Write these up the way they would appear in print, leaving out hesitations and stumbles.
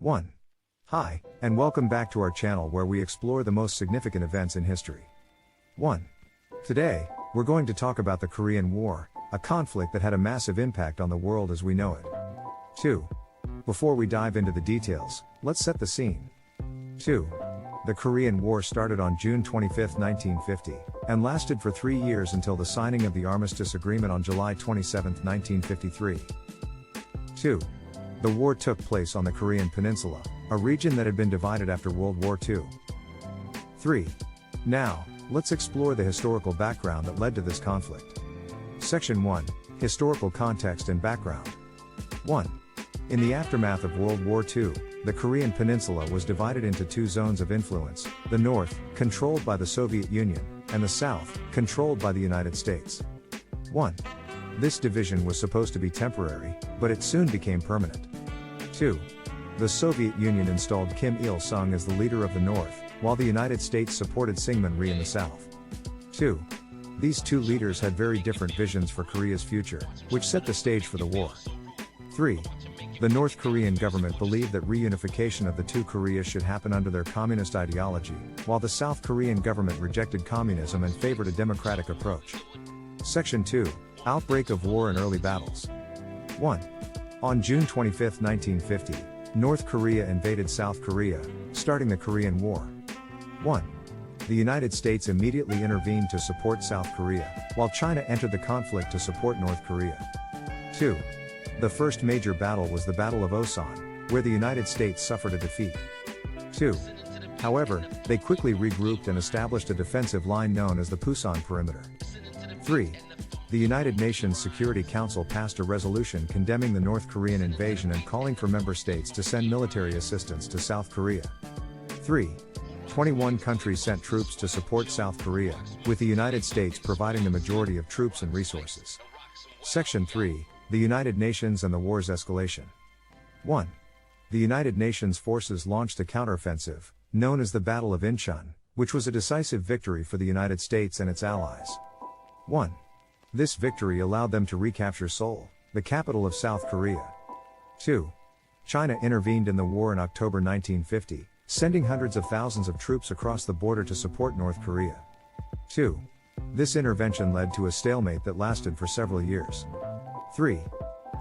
1. Hi, and welcome back to our channel where we explore the most significant events in history. 1. Today, we're going to talk about the Korean War, a conflict that had a massive impact on the world as we know it. 2. Before we dive into the details, let's set the scene. 2. The Korean War started on June 25, 1950, and lasted for 3 years until the signing of the Armistice Agreement on July 27, 1953. 2. The war took place on the Korean Peninsula, a region that had been divided after World War II. 3. Now, let's explore the historical background that led to this conflict. Section 1. Historical context and background. 1. In the aftermath of World War II, the Korean Peninsula was divided into two zones of influence, the north, controlled by the Soviet Union, and the south, controlled by the United States. 1. This division was supposed to be temporary, but it soon became permanent. 2. The Soviet Union installed Kim Il-sung as the leader of the north, while the United States supported Syngman Rhee in the south. 2. These two leaders had very different visions for Korea's future, which set the stage for the war. 3. The North Korean government believed that reunification of the two Koreas should happen under their communist ideology, while the South Korean government rejected communism and favored a democratic approach. Section 2. Outbreak of war and early battles. 1. On June 25, 1950, North Korea invaded South Korea, starting the Korean War. 1. The United States immediately intervened to support South Korea, while China entered the conflict to support North Korea. 2. The first major battle was the Battle of Osan, where the United States suffered a defeat. 2. However, they quickly regrouped and established a defensive line known as the Pusan Perimeter. 3. The United Nations Security Council passed a resolution condemning the North Korean invasion and calling for member states to send military assistance to South Korea. 3. 21 countries sent troops to support South Korea, with the United States providing the majority of troops and resources. Section 3. The United Nations and the war's escalation. 1. The United Nations forces launched a counteroffensive, known as the Battle of Incheon, which was a decisive victory for the United States and its allies. 1. This victory allowed them to recapture Seoul, the capital of South Korea. 2. China intervened in the war in October 1950, sending hundreds of thousands of troops across the border to support North Korea. 2. This intervention led to a stalemate that lasted for several years. 3.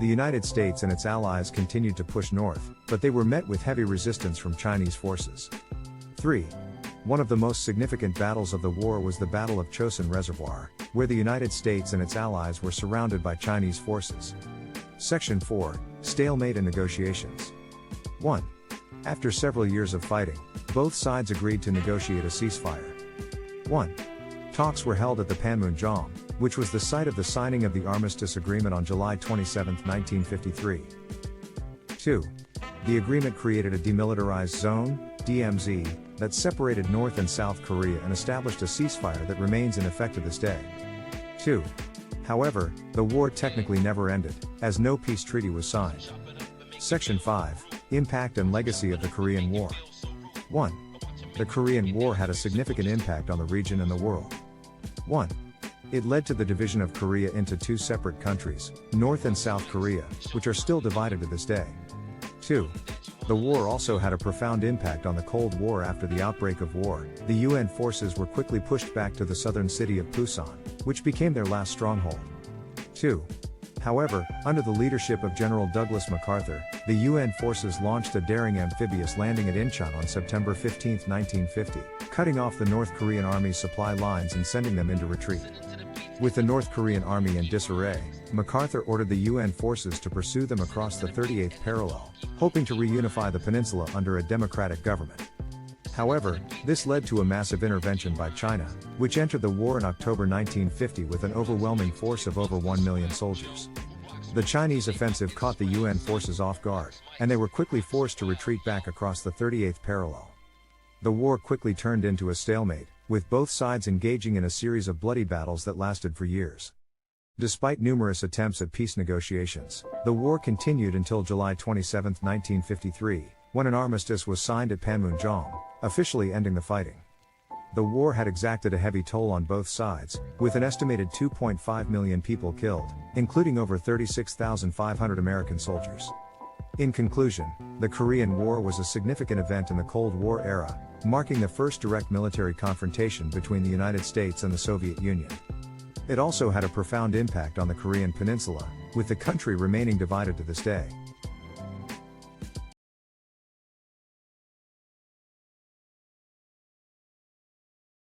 The United States and its allies continued to push north, but they were met with heavy resistance from Chinese forces. 3. One of the most significant battles of the war was the Battle of Chosin Reservoir, where the United States and its allies were surrounded by Chinese forces. Section 4. Stalemate and negotiations. 1. After several years of fighting, both sides agreed to negotiate a ceasefire. 1. Talks were held at the Panmunjom, which was the site of the signing of the Armistice Agreement on July 27, 1953. 2. The agreement created a demilitarized zone, DMZ, that separated North and South Korea and established a ceasefire that remains in effect to this day. 2. However, the war technically never ended, as no peace treaty was signed. Section 5. Impact and legacy of the Korean War. 1. The Korean War had a significant impact on the region and the world. 1. It led to the division of Korea into two separate countries, North and South Korea, which are still divided to this day. 2. The war also had a profound impact on the Cold War. After the outbreak of war, the UN forces were quickly pushed back to the southern city of Pusan, which became their last stronghold. 2. However, under the leadership of General Douglas MacArthur, the UN forces launched a daring amphibious landing at Incheon on September 15, 1950, cutting off the North Korean army's supply lines and sending them into retreat. With the North Korean army in disarray, MacArthur ordered the UN forces to pursue them across the 38th parallel, hoping to reunify the peninsula under a democratic government. However, this led to a massive intervention by China, which entered the war in October 1950 with an overwhelming force of over 1 million soldiers. The Chinese offensive caught the UN forces off guard, and they were quickly forced to retreat back across the 38th parallel. The war quickly turned into a stalemate, with both sides engaging in a series of bloody battles that lasted for years. Despite numerous attempts at peace negotiations, the war continued until July 27, 1953, when an armistice was signed at Panmunjom, officially ending the fighting. The war had exacted a heavy toll on both sides, with an estimated 2.5 million people killed, including over 36,500 American soldiers. In conclusion, the Korean War was a significant event in the Cold War era, marking the first direct military confrontation between the United States and the Soviet Union. It also had a profound impact on the Korean Peninsula, with the country remaining divided to this day.